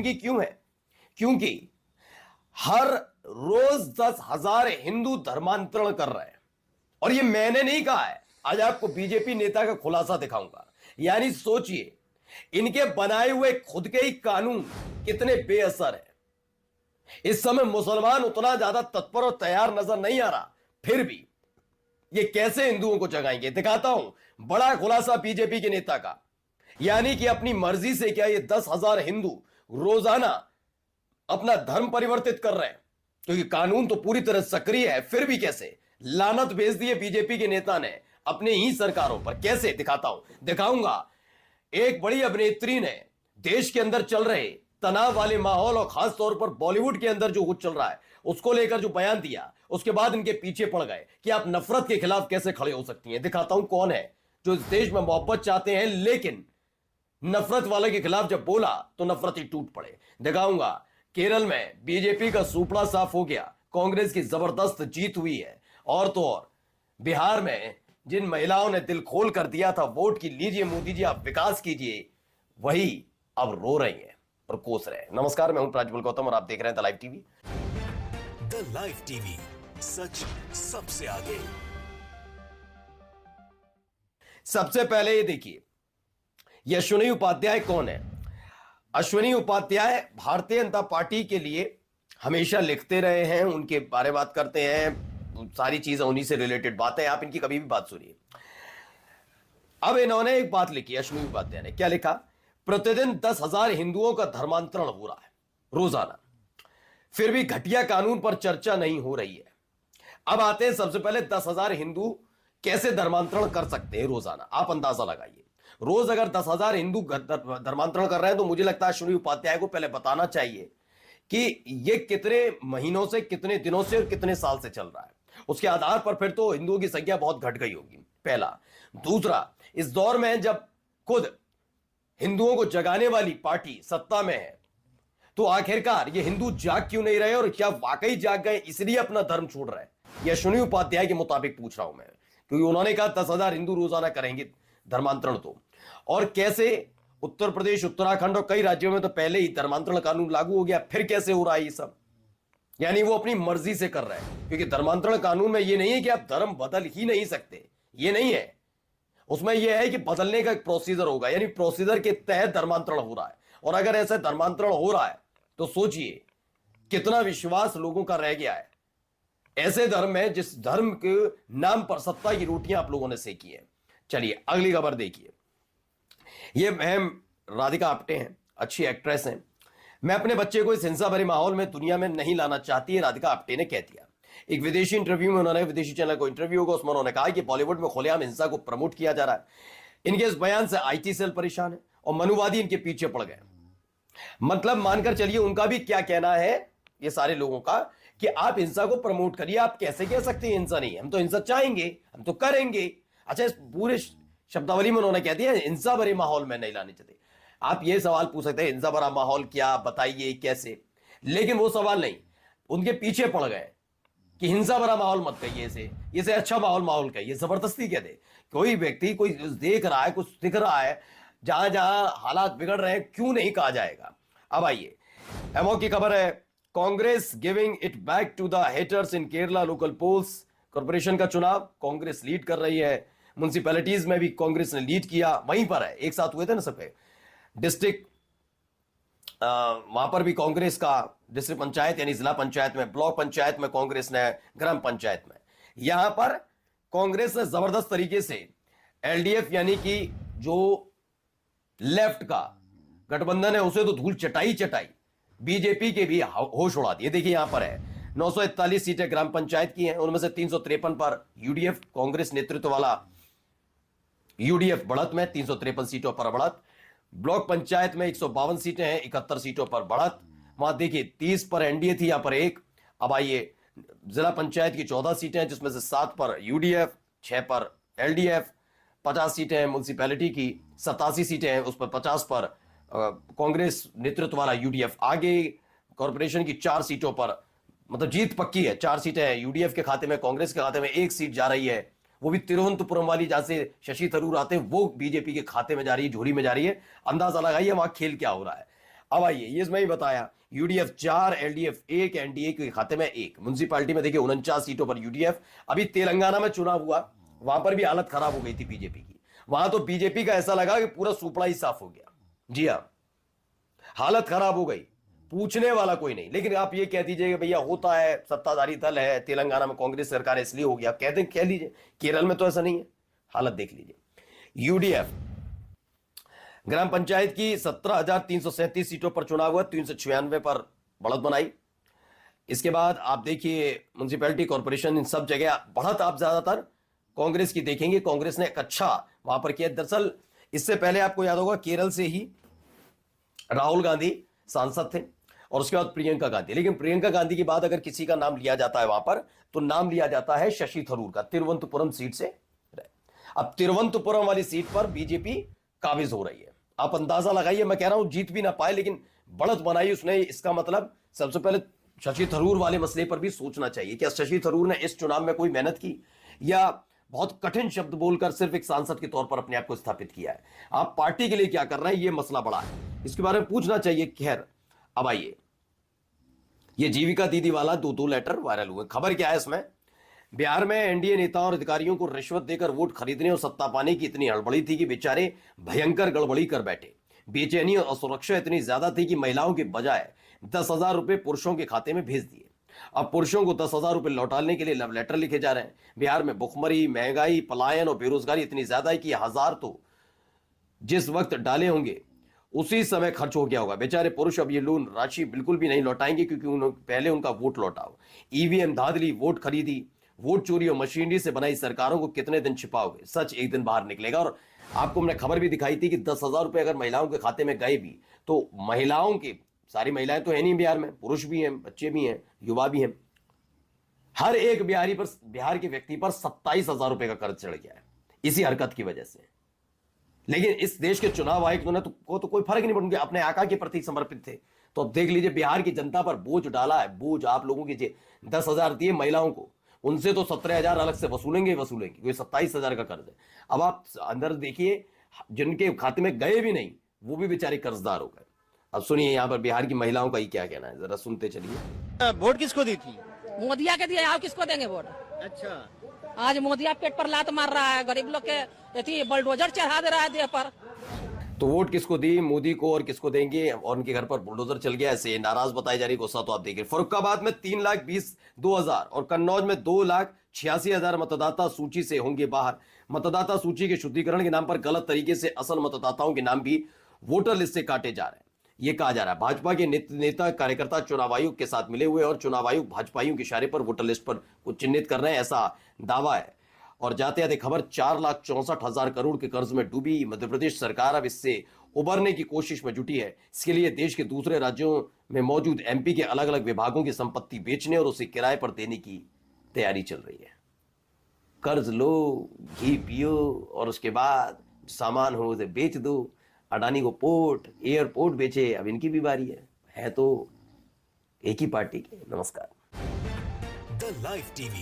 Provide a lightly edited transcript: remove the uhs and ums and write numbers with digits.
की क्यों है? क्योंकि हर रोज 10,000 हिंदू धर्मांतरण कर रहे हैं। और ये मैंने नहीं कहा है, आज आपको बीजेपी नेता का खुलासा दिखाऊंगा। यानी सोचिए, इनके बनाए हुए खुद के ही कानून कितने बेअसर है। इस समय मुसलमान उतना ज्यादा तत्पर और तैयार नजर नहीं आ रहा, फिर भी ये कैसे हिंदुओं को जगाएंगे, दिखाता हूं बड़ा खुलासा बीजेपी के नेता का। यानी कि अपनी मर्जी से क्या ये 10,000 हिंदू रोजाना अपना धर्म परिवर्तित कर रहे हैं, क्योंकि कानून तो पूरी तरह सक्रिय है, फिर भी कैसे लानत भेज दी है बीजेपी के नेता ने अपने ही सरकारों पर। कैसे दिखाता हूं, दिखाऊंगा। एक बड़ी अभिनेत्री ने देश के अंदर चल रहे तनाव वाले माहौल और खास तौर पर बॉलीवुड के अंदर जो कुछ चल रहा है उसको लेकर जो बयान दिया, उसके बाद इनके पीछे पड़ गए कि आप नफरत के खिलाफ कैसे खड़े हो सकती हैं। दिखाता हूं कौन है जो इस देश में मोहब्बत चाहते हैं, लेकिन नफरत वाले के खिलाफ जब बोला तो नफरत ही टूट पड़े। दिखाऊंगा केरल में बीजेपी का सुपड़ा साफ हो गया, कांग्रेस की जबरदस्त जीत हुई है। और तो और बिहार में जिन महिलाओं ने दिल खोल कर दिया था वोट की, लीजिए मोदी जी आप विकास कीजिए, वही अब रो रही हैं और कोस रहे हैं। नमस्कार, मैं हूं प्राजवल गौतम और आप देख रहे हैं the live TV. The live TV, सच सबसे आगे। सबसे पहले ये देखिए, ये अश्विनी उपाध्याय कौन है? अश्विनी उपाध्याय भारतीय जनता पार्टी के लिए हमेशा लिखते रहे हैं, उनके बारे में बात करते हैं, सारी चीजें उन्हीं से रिलेटेड बातें, आप इनकी कभी भी बात सुनिए। अब इन्होंने एक बात लिखी, अश्विनी उपाध्याय ने क्या लिखा? प्रतिदिन 10,000 हिंदुओं का धर्मांतरण हो रहा है रोजाना, फिर भी घटिया कानून पर चर्चा नहीं हो रही है। अब आते हैं सबसे पहले 10,000 हिंदू कैसे धर्मांतरण कर सकते हैं रोजाना, आप अंदाजा लगाइए। रोज अगर 10,000 हिंदू धर्मांतरण कर रहे हैं तो मुझे लगता है अश्विनी उपाध्याय को पहले बताना चाहिए कि ये कितने महीनों से, कितने दिनों से और कितने साल से चल रहा है। उसके आधार पर फिर तो हिंदुओं की संख्या बहुत घट गई होगी, पहला। दूसरा, इस दौर में जब खुद हिंदुओं को जगाने वाली पार्टी सत्ता में है तो आखिरकार ये हिंदू जाग क्यों नहीं रहे, और क्या वाकई जाग गए इसलिए अपना धर्म छोड़ रहे हैं? यह अश्विनी उपाध्याय के मुताबिक पूछ रहा हूं मैं, क्योंकि उन्होंने कहा 10,000 हिंदू रोजाना करेंगे धर्मांतरण। तो और कैसे उत्तर प्रदेश, उत्तराखंड और कई राज्यों में तो पहले ही धर्मांतरण कानून लागू हो गया, फिर कैसे हो रहा है ये सब? यानी वो अपनी मर्जी से कर रहे हैं, क्योंकि धर्मांतरण कानून में ये नहीं है कि आप धर्म बदल ही नहीं सकते, ये नहीं है। उसमें यह है कि बदलने का एक प्रोसीजर होगा, यानी प्रोसीजर के तहत धर्मांतरण हो रहा है। और अगर ऐसा धर्मांतरण हो रहा है तो सोचिए कितना विश्वास लोगों का रह गया है ऐसे धर्म में, जिस धर्म के नाम पर सत्ता की रोटियां आप लोगों ने सेकी है। चलिए अगली खबर देखिए। ये मैम राधिका आप्टे हैं, अच्छी एक्ट्रेस हैं। मैं अपने बच्चे को इस हिंसा भरे माहौल में दुनिया में नहीं लाना चाहती है, राधिका आप्टे ने कह दिया। एक विदेशी इंटरव्यू में उन्होंने, विदेशी चैनल को इंटरव्यू होगा, उसमें उन्होंने कहा कि बॉलीवुड में खुलेआम हिंसा को प्रमोट किया जा रहा है। इनके इस बयान से आईटी सेल परेशान है और मनुवादी इनके पीछे पड़ गए। मतलब मानकर चलिए उनका भी क्या कहना है, ये सारे लोगों का, कि आप हिंसा को प्रमोट करिए। आप कैसे कह सकते हैं हिंसा नहीं है? हम तो हिंसा चाहेंगे, हम तो करेंगे। अच्छा, इस पूरे शब्दावली में उन्होंने कह दिया हिंसा भरे माहौल में नहीं लाने चाहिए। आप ये सवाल पूछ सकते हैं हिंसा भरा माहौल क्या, बताइए कैसे, लेकिन वो सवाल नहीं, उनके पीछे पड़ गए कि हिंसा भरा माहौल मत कहिए, इसे अच्छा माहौल कहिए। जबरदस्ती कह दे कोई व्यक्ति, कोई देख रहा है, कुछ दिख रहा है, जहां जहां हालात बिगड़ रहे हैं, क्यों नहीं कहा जाएगा? अब आइए, एमओ की खबर है, Congress giving it back to the haters in Kerala local polls. Corporation का चुनाव कांग्रेस लीड कर रही है, म्युनिसिपैलिटीज में भी कांग्रेस ने लीड किया, वहीं पर है, एक साथ हुए थे ना सबके डिस्ट्रिक्ट, वहां पर भी कांग्रेस का डिस्ट्रिक्ट पंचायत यानी जिला पंचायत में, ब्लॉक पंचायत में कांग्रेस ने, ग्राम पंचायत में, यहां पर कांग्रेस ने जबरदस्त तरीके से एलडीएफ यानी कि जो लेफ्ट का गठबंधन है उसे तो धूल चटाई, बीजेपी के भी होश उड़ा दिए। देखिए यहां पर है 941 सीटें ग्राम पंचायत की हैं, उनमें से 353 पर यूडीएफ, कांग्रेस नेतृत्व वाला यूडीएफ बढ़त में, 353 सीटों पर बढ़त। ब्लॉक पंचायत में 152 सीटें हैं, 71 सीटों पर बढ़त। वहां देखिए 30 पर एनडीए थी, यहां पर 1। अब आइए, जिला पंचायत की 14 सीटें हैं, जिसमें से 7 पर यूडीएफ, 6 पर एलडीएफ, 50 सीटें हैं म्युनिसिपैलिटी की, 87 सीटें हैं, उस पर 50 पर कांग्रेस नेतृत्व वाला यूडीएफ आगे। कॉर्पोरेशन की 4 सीटों पर मतलब जीत पक्की है, 4 सीटें हैं यूडीएफ के खाते में, कांग्रेस के खाते में 1 सीट जा रही है, वो भी तिरुवनंतपुरम वाली, जहां से शशि थरूर आते हैं, वो बीजेपी के खाते में जा रही है, झोली में जा रही है। अंदाजा लगाइए वहां खेल क्या हो रहा है। अब आइए, ये इसमें ही बताया, यूडीएफ 4, एलडीएफ 1, एनडीए के खाते में 1। म्युनिसिपैलिटी में देखिए 49 सीटों पर यूडीएफ। अभी तेलंगाना में चुनाव हुआ, वहां पर भी हालत खराब हो गई थी बीजेपी की। वहां तो बीजेपी का ऐसा लगा कि पूरा सुपड़ा ही साफ हो गया। जी हां, हालत खराब हो गई, पूछने वाला कोई नहीं। लेकिन आप ये कह दीजिए भैया होता है, सत्ताधारी दल है, तेलंगाना में कांग्रेस सरकार है इसलिए हो गया, कहते कह लीजिए। केरल में तो ऐसा नहीं है। हालत देख लीजिए। यूडीएफ ग्राम पंचायत की 17,337 सीटों पर चुनाव हुआ, 396 पर बढ़त बनाई। इसके बाद आप देखिए म्युनिसिपैलिटी कॉर्पोरेशन, इन सब जगह बढ़त आप ज्यादातर कांग्रेस की देखेंगे। कांग्रेस ने एक अच्छा वहां पर किया। दरअसल इससे पहले आपको याद होगा केरल से ही राहुल गांधी सांसद थे और उसके बाद प्रियंका गांधी। लेकिन प्रियंका गांधी के बाद अगर किसी का नाम लिया जाता है वहां पर, तो नाम लिया जाता है शशि थरूर का, तिरुवनंतपुरम सीट से। अब तिरुवनंतपुरम वाली सीट पर बीजेपी काबिज हो रही है। आप अंदाजा लगाइए, मैं कह रहा हूं जीत भी ना पाए लेकिन बढ़त बनाई उसने। इसका मतलब सबसे पहले शशि थरूर वाले मसले पर भी सोचना चाहिए। क्या शशि थरूर ने इस चुनाव में कोई मेहनत की, या बहुत कठिन शब्द बोलकर सिर्फ एक सांसद के तौर पर अपने आप को स्थापित किया है? आप पार्टी के लिए क्या कर रहे हैं, यह मसला बड़ा है, इसके बारे में पूछना चाहिए। खैर, अब आइए, ये जीविका दीदी वाला 2 लेटर वायरल हुए। खबर क्या है इसमें? बिहार में एनडीए नेताओं और अधिकारियों को रिश्वत देकर वोट खरीदने और सत्ता पाने की इतनी हड़बड़ी थी कि बेचारे भयंकर गड़बड़ी कर बैठे। बेचैनी और असुरक्षा इतनी ज्यादा थी कि महिलाओं के बजाय 10,000 रुपए पुरुषों के खाते में भेज दिए। अब पुरुषों को 10,000 रुपए लौटाने के लिए लव लेटर लिखे जा रहे हैं। बिहार में भुखमरी, महंगाई, पलायन और बेरोजगारी इतनी ज्यादा है कि 1,000 तो जिस वक्त डाले होंगे उसी समय खर्च हो गया होगा। बेचारे पुरुष अब ये लोन राशि बिल्कुल भी नहीं लौटाएंगे, क्योंकि उन्होंने पहले उनका वोट लौटाओ। ईवीएम धांधली, वोट खरीदी, वोट चोरी और मशीनरी से बनाई सरकारों को कितने दिन छिपाओगे? सच एक दिन बाहर निकलेगा। और आपको हमने खबर भी दिखाई थी कि 10,000 रुपए अगर महिलाओं के खाते में गए भी, तो महिलाओं के, सारी महिलाएं तो है नहीं बिहार में, पुरुष भी हैं, बच्चे भी हैं, युवा भी हैं, हर एक बिहार के व्यक्ति पर 27,000 रुपए का कर्ज चढ़ गया है इसी हरकत की वजह से। लेकिन इस देश के चुनाव आयुक्त ने को तो कोई फर्क नहीं पड़ा, उनके अपने आका के प्रति समर्पित थे। तो अब देख लीजिए, बिहार की जनता पर बोझ डाला है। बोझ आप लोगों की 10,000 दिए महिलाओं को, उनसे तो 17,000 अलग से वसूलेंगे, कोई 27,000 का कर्ज है। अब आप अंदर देखिए, जिनके खाते में गए भी नहीं वो भी बेचारे कर्जदार हो गए। अब सुनिए यहाँ पर बिहार की महिलाओं का ही क्या कहना है, जरा सुनते चलिए। वोट किसको दी थी? मोदिया के दिया, आप किसको देंगे वोट? अच्छा, आज मोदिया पेट पर लात मार रहा है, गरीब लोग के बुलडोजर चढ़ा दे रहा है देह पर। तो वोट किसको दी? मोदी को। और किसको देंगे? और उनके घर पर बुलडोजर चल गया, ऐसे नाराज बताई जा रही गुस्सा। तो आप देखिए, फर्रुखाबाद में 3,22,000 और कन्नौज में 2,86,000 मतदाता सूची से होंगे बाहर। मतदाता सूची के शुद्धिकरण के नाम पर गलत तरीके से असल मतदाताओं के नाम भी वोटर लिस्ट से काटे जा रहे हैं। यह कहा जा रहा है भाजपा के नेता कार्यकर्ता चुनाव आयोग के साथ मिले हुए और चुनाव आयोग भाजपाइयों के इशारे पर वोटर लिस्ट पर कुछ चिन्हित कर रहे हैं, ऐसा दावा है। और जाते जाते खबर, 4,64,000 करोड़ के कर्ज में डूबी मध्य प्रदेश सरकार अब इससे उबरने की कोशिश में जुटी है। इसके लिए देश के दूसरे राज्यों में मौजूद एमपी के अलग अलग विभागों की संपत्ति बेचने और उसे किराए पर देने की तैयारी चल रही है। कर्ज लो, घी पियो और उसके बाद सामान हो उसे बेच दो। अडानी को पोर्ट, एयरपोर्ट बेचे, अब इनकी भी बारी है तो एक ही पार्टी के। नमस्कार। The live TV